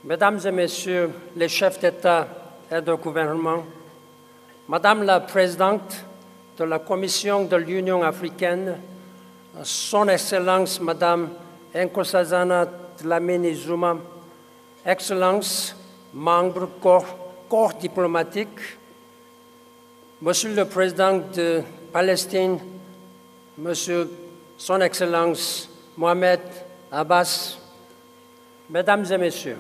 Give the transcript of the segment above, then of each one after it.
Mesdames et Messieurs les chefs d'État et de gouvernement, Madame la Présidente de la Commission de l'Union africaine, Son Excellence Madame Nkosazana Dlamini Zuma, Excellences, membres corps diplomatique, Monsieur le Président de Palestine, Monsieur Son Excellence Mohamed Abbas, Mesdames et Messieurs,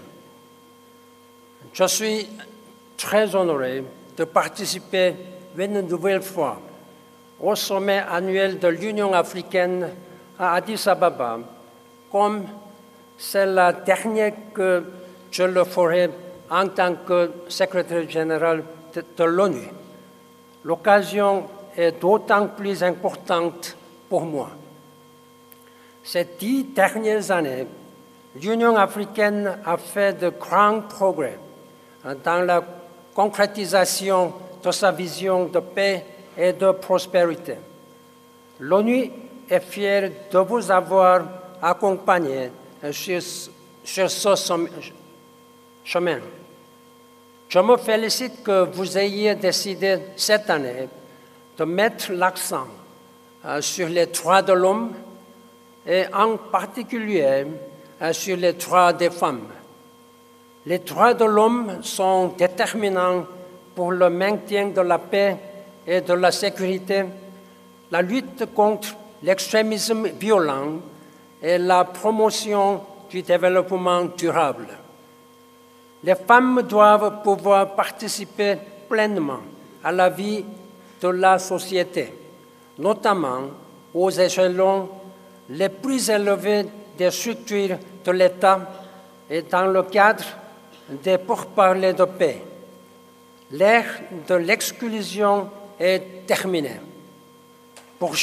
je suis très honoré de participer une nouvelle fois au sommet annuel de l'Union africaine à Addis Ababa, comme c'est la dernière que je le ferai en tant que Segretario Generale de l'ONU. L'occasion est d'autant plus importante pour moi. Ces 10 dernières années, l'Union africaine a fait de grands progrès dans la concrétisation de sa vision de paix et de prospérité. L'ONU est fière de vous avoir accompagné sur ce chemin. Je me félicite que vous ayez décidé cette année de mettre l'accent sur les droits de l'homme et en particulier sur les droits des femmes. Les droits de l'homme sont déterminants pour le maintien de la paix et de la sécurité, la lutte contre l'extrémisme violent et la promotion du développement durable. Les femmes doivent pouvoir participer pleinement à la vie de la société, notamment aux échelons les plus élevés des structures de l'État et dans le cadre des pourparlers de paix. L'ère de l'exclusion est terminée. Pour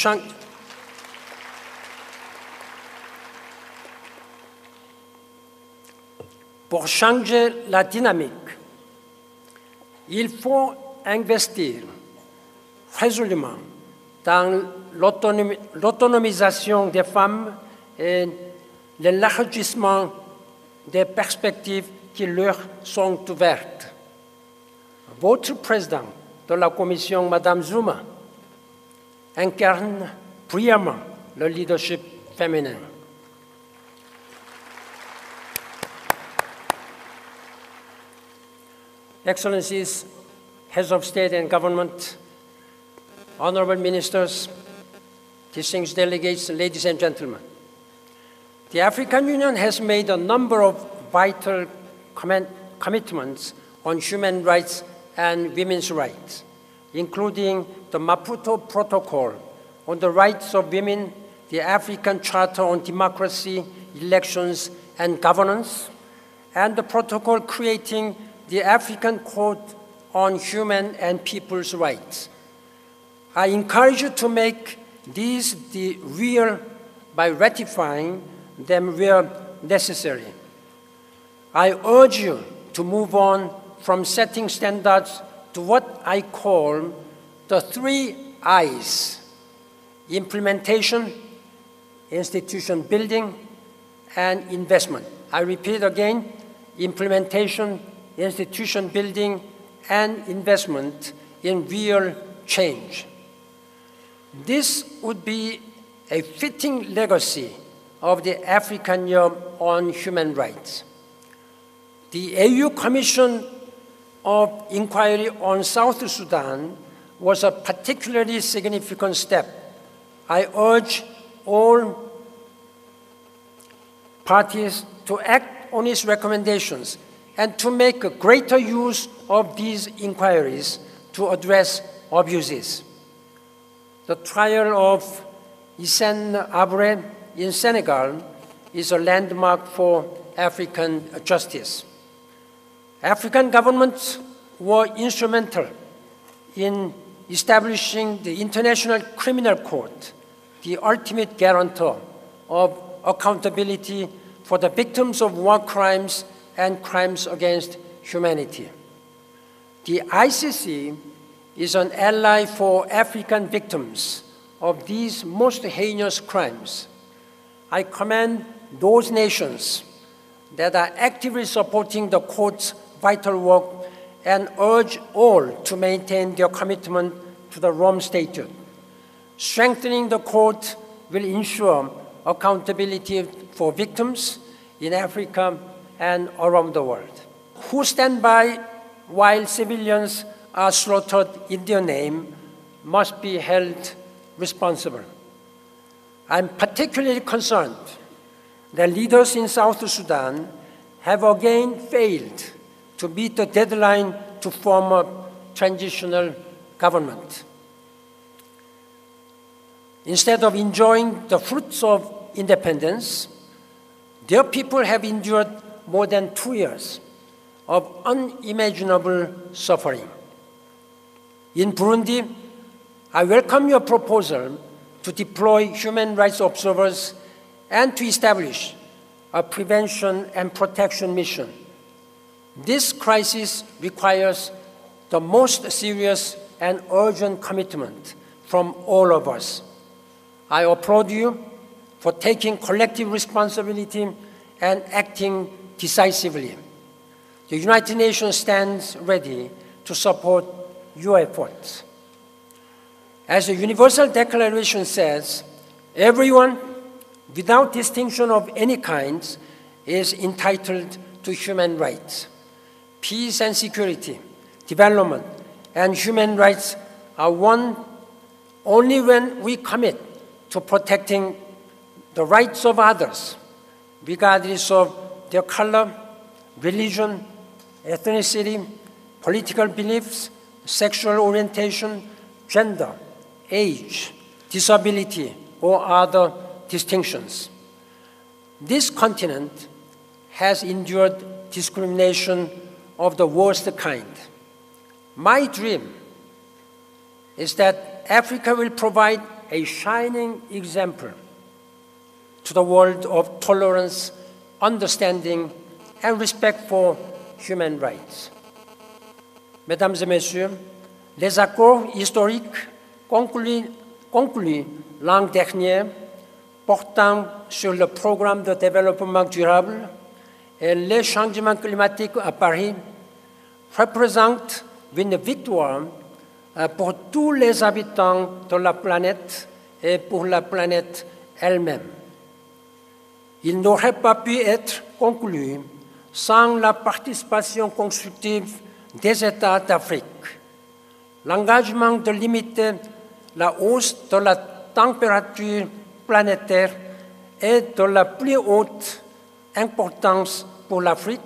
changer la dynamique, il faut investir résolument dans l'autonomisation des femmes et l'élargissement des perspectives qui leur sont ouvertes. Votre président de la Commission, Madame Zuma, incarne brillamment le leadership féminin. Excellencies, Heads of State and Government, Honorable Ministers, distinguished delegates, ladies and gentlemen, the African Union has made a number of vital commitments on human rights and women's rights, including the Maputo Protocol on the rights of women, the African Charter on Democracy, Elections and Governance, and the protocol creating the African Court on Human and People's Rights. I encourage you to make these the real by ratifying them where necessary. I urge you to move on from setting standards to what I call the 3 I's: implementation, institution building, and investment. I repeat again, implementation, institution building, and investment in real change. This would be a fitting legacy of the African Year on Human Rights. The AU Commission of Inquiry on South Sudan was a particularly significant step. I urge all parties to act on its recommendations and to make a greater use of these inquiries to address abuses. The trial of Apre in Senegal is a landmark for African justice. African governments were instrumental in establishing the International Criminal Court, the ultimate guarantor of accountability for the victims of war crimes and crimes against humanity. The ICC is an ally for African victims of these most heinous crimes. I commend those nations that are actively supporting the court's vital work and urge all to maintain their commitment to the Rome Statute. Strengthening the court will ensure accountability for victims in Africa and around the world, who stand by while civilians are slaughtered in their name must be held responsible. I'm particularly concerned that leaders in South Sudan have again failed to meet the deadline to form a transitional government. Instead of enjoying the fruits of independence, their people have endured more than 2 years of unimaginable suffering. In Burundi, I welcome your proposal to deploy human rights observers and to establish a prevention and protection mission. This crisis requires the most serious and urgent commitment from all of us. I applaud you for taking collective responsibility and acting decisively. The United Nations stands ready to support your efforts. As the Universal Declaration says, everyone, without distinction of any kind, is entitled to human rights. Peace and security, development, and human rights are won only when we commit to protecting the rights of others, regardless of their color, religion, ethnicity, political beliefs, sexual orientation, gender, age, disability, or other distinctions. This continent has endured discrimination of the worst kind. My dream is that Africa will provide a shining example to the world of tolerance, understanding, and respect for human rights. Mesdames et Messieurs, les accords historiques conclus l'an dernier portant sur le programme de développement durable et les changements climatiques à Paris représentent une victoire pour tous les habitants de la planète et pour la planète elle-même. Il n'aurait pas pu être conclu sans la participation constructive des États d'Afrique. L'engagement de limiter la hausse de la température planétaire est de la plus haute importance pour l'Afrique,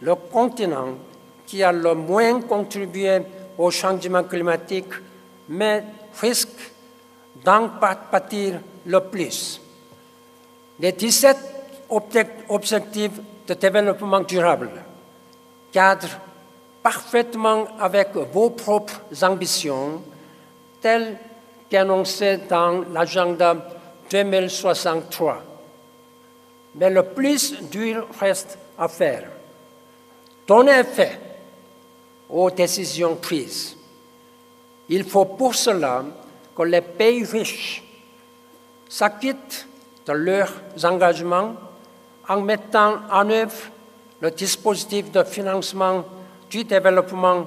le continent qui a le moins contribué au changement climatique, mais risque d'en pâtir le plus. Les 17 objectifs de développement durable cadrent parfaitement avec vos propres ambitions, telles qu'annoncées dans l'agenda 2063. Mais le plus dur reste à faire. Donner effet aux décisions prises. Il faut pour cela que les pays riches s'acquittent de leurs engagements en mettant en œuvre le dispositif de financement du développement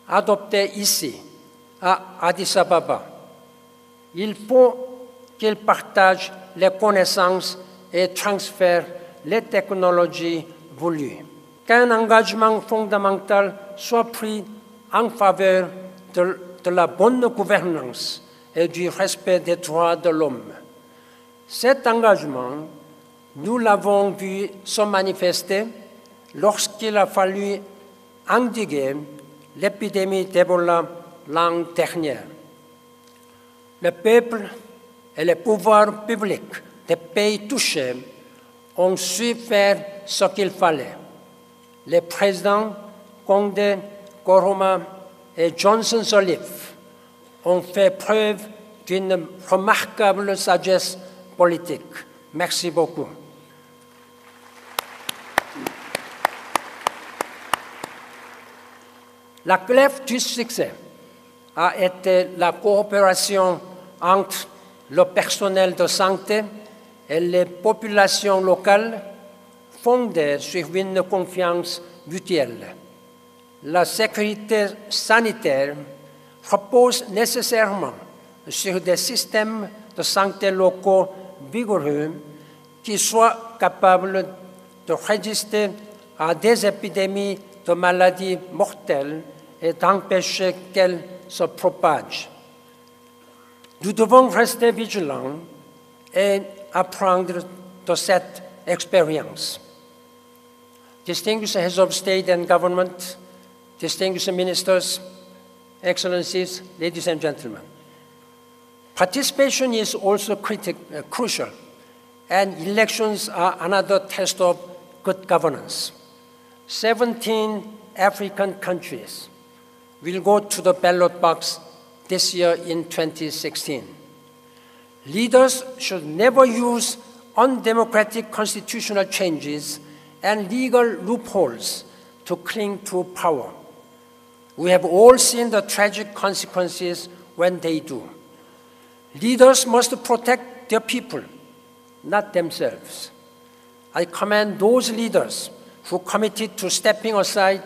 adopté ici, à Addis Ababa. Il faut qu'ils partagent les connaissances et transfèrent les technologies voulues. Qu'un engagement fondamental soit pris en faveur de la bonne gouvernance et du respect des droits de l'homme. Cet engagement, nous l'avons vu se manifester lorsqu'il a fallu endiguer l'épidémie d'Ebola l'an dernier. Le peuple et les pouvoirs publics des pays touchés ont su faire ce qu'il fallait. Les présidents Condé, Koroma et Johnson Sirleaf ont fait preuve d'une remarquable sagesse politique. Merci beaucoup. La clé du succès a été la coopération entre le personnel de santé et les populations locales, fondée sur une confiance mutuelle. La sécurité sanitaire repose nécessairement sur des systèmes de santé locaux vigoureux qui soient capables de résister à des épidémies de maladies mortelles et d'empêcher qu'elles se propagent. Nous devons rester vigilants et apprendre de cette expérience. Distinguished heads of state and government, distinguished ministers, excellencies, ladies and gentlemen. Participation is also crucial, and elections are another test of good governance. 17 African countries will go to the ballot box this year in 2016. Leaders should never use undemocratic constitutional changes and legal loopholes to cling to power. We have all seen the tragic consequences when they do. Leaders must protect their people, not themselves. I commend those leaders who committed to stepping aside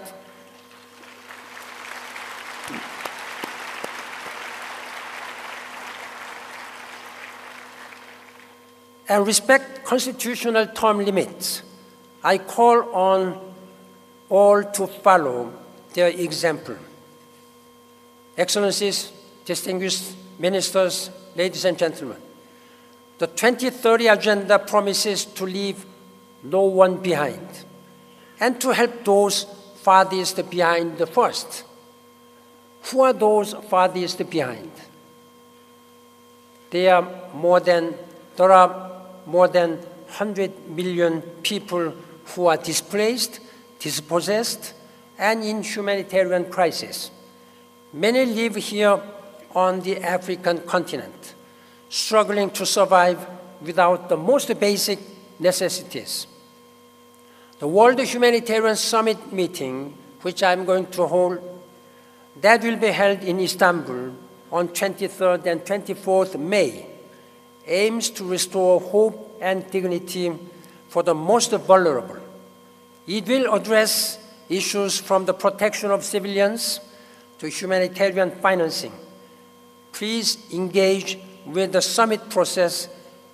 and respect constitutional term limits. I call on all to follow their example. Excellencies, distinguished ministers, ladies and gentlemen, the 2030 Agenda promises to leave no one behind and to help those farthest behind first. Who are those farthest behind? There are more than 100 million people who are displaced, dispossessed, and in humanitarian crisis. Many live here on the African continent, struggling to survive without the most basic necessities. The World Humanitarian Summit meeting, which I'm going to hold, that will be held in Istanbul on 23rd and 24th May, aims to restore hope and dignity for the most vulnerable. It will address issues from the protection of civilians to humanitarian financing. Please engage with the summit process.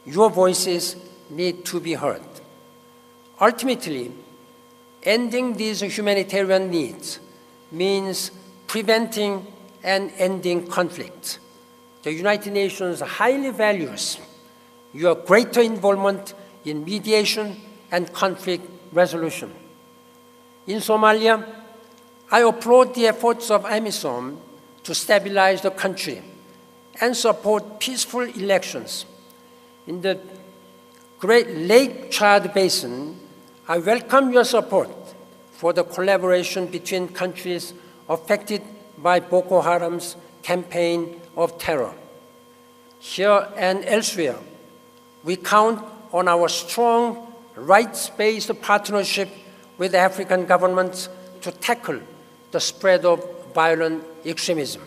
Your voices need to be heard. Ultimately, ending these humanitarian needs means preventing and ending conflict. The United Nations highly values your greater involvement in mediation and conflict resolution. In Somalia, I applaud the efforts of AMISOM to stabilize the country and support peaceful elections. In the Great Lake Chad Basin, I welcome your support for the collaboration between countries affected by Boko Haram's campaign of terror. Here and elsewhere, we count on our strong rights-based partnership with African governments to tackle the spread of violent extremism.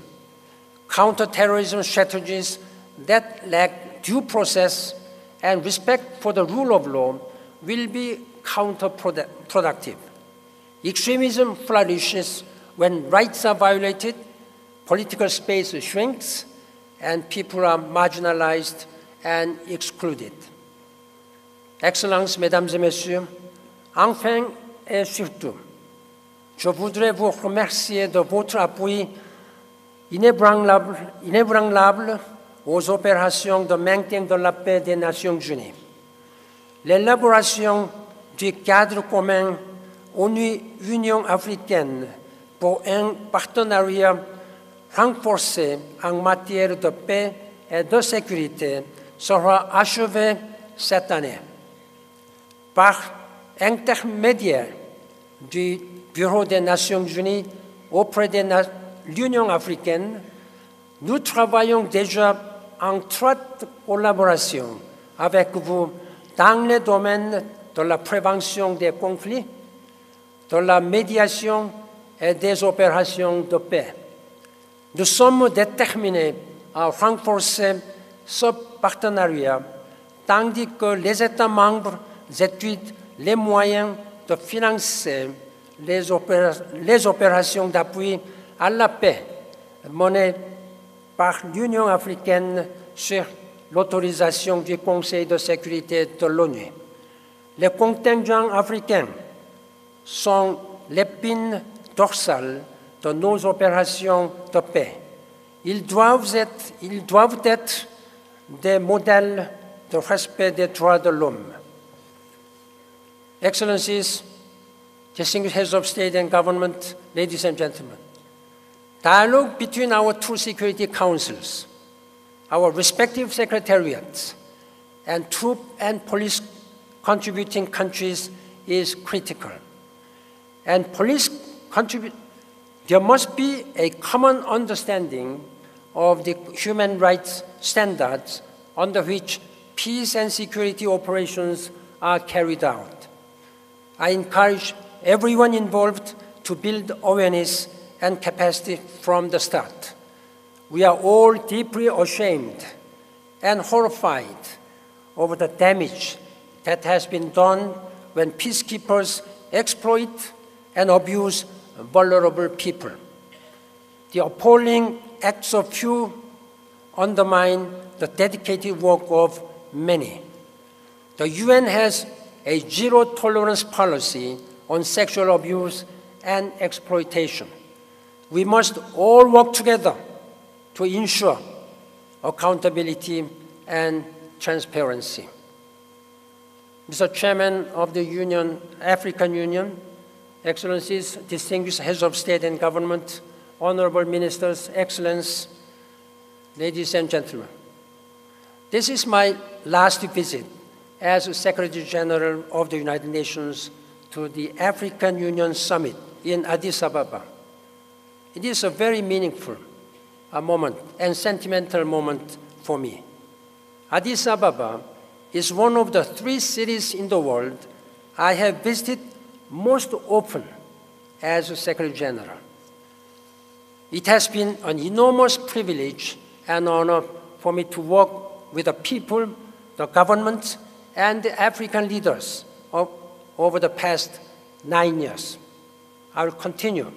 Counterterrorism strategies that lack due process and respect for the rule of law will be counterproductive. Extremism flourishes when rights are violated, political space shrinks, and people are marginalized and excluded. Excellences, Mesdames et Messieurs, enfin et surtout, je voudrais vous remercier de votre appui inébranlable aux opérations de maintien de la paix des Nations Unies. L'élaboration du cadre commun ONU-Union africaine pour un partenariat renforcé en matière de paix et de sécurité sera achevée cette année. Par intermédiaire du Bureau des Nations Unies auprès de l'Union africaine, nous travaillons déjà en étroite collaboration avec vous dans le domaine de la prévention des conflits, de la médiation et des opérations de paix. Nous sommes déterminés à renforcer ce partenariat, tandis que les États membres étudient les moyens de financer les opérations d'appui à la paix menées par l'Union africaine sur l'autorisation du Conseil de sécurité de l'ONU. Les contingents africains sont l'épine dorsale de nos opérations de paix. Ils doivent être des modèles de respect des droits de l'homme. Excellencies, distinguished heads of state and government, ladies and gentlemen, dialogue between our two security councils, our respective secretariats, and troop and police contributing countries is critical. And there must be a common understanding of the human rights standards under which peace and security operations are carried out. I encourage everyone involved to build awareness and capacity from the start. We are all deeply ashamed and horrified over the damage that has been done when peacekeepers exploit and abuse vulnerable people. The appalling acts of few undermine the dedicated work of many. The UN has a zero-tolerance policy on sexual abuse and exploitation. We must all work together to ensure accountability and transparency. Mr. Chairman of the African Union, Excellencies, distinguished heads of state and government, honorable ministers, Excellencies, ladies and gentlemen. This is my last visit as Secretary General of the United Nations to the African Union Summit in Addis Ababa. It is a very meaningful moment and sentimental moment for me. Addis Ababa is one of the 3 cities in the world I have visited most often as Secretary General. It has been an enormous privilege and honor for me to work with the people, the governments, and the African leaders over the past 9 years. I will continue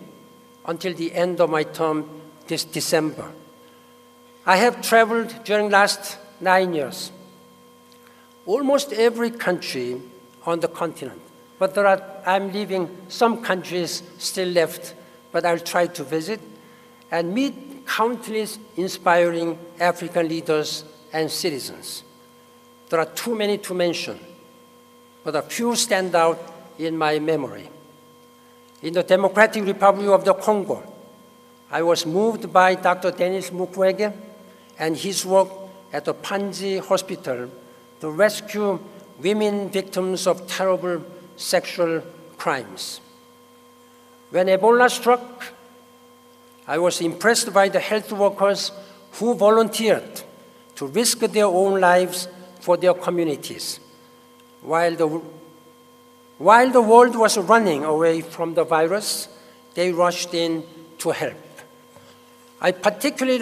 until the end of my term this December. I have traveled during the last 9 years, almost every country on the continent. But I'm leaving some countries still left, but I'll try to visit and meet countless inspiring African leaders and citizens. There are too many to mention, but a few stand out in my memory. In the Democratic Republic of the Congo, I was moved by Dr. Denis Mukwege and his work at the Panzi Hospital to rescue women victims of terrible sexual crimes. When Ebola struck, I was impressed by the health workers who volunteered to risk their own lives for their communities. While the world was running away from the virus, they rushed in to help. I particularly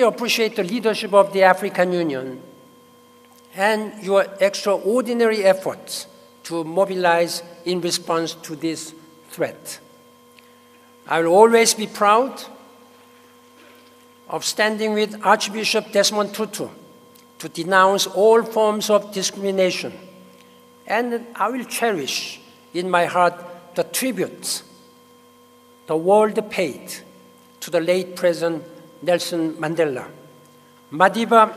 appreciate the leadership of the African Union and your extraordinary efforts to mobilize in response to this threat. I will always be proud of standing with Archbishop Desmond Tutu to denounce all forms of discrimination, and I will cherish in my heart the tributes the world paid to the late President Nelson Mandela. Madiba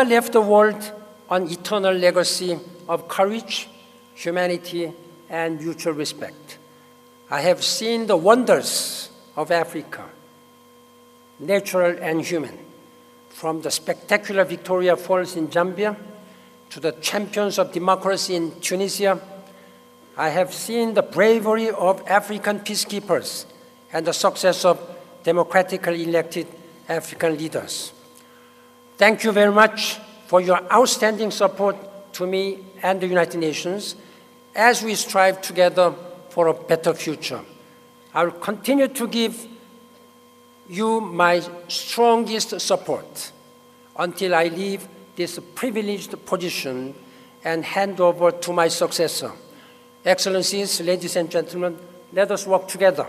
left the world an eternal legacy of courage, humanity, and mutual respect. I have seen the wonders of Africa, natural and human, from the spectacular Victoria Falls in Zambia to the champions of democracy in Tunisia. I have seen the bravery of African peacekeepers and the success of democratically elected African leaders. Thank you very much for your outstanding support to me and the United Nations as we strive together for a better future. I will continue to give you my strongest support until I leave this privileged position and hand over to my successor. Excellencies, ladies and gentlemen, let us work together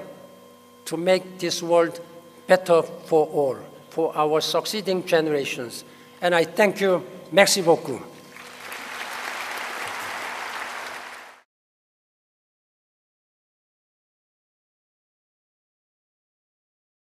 to make this world better for all, for our succeeding generations. And I thank you. Merci beaucoup.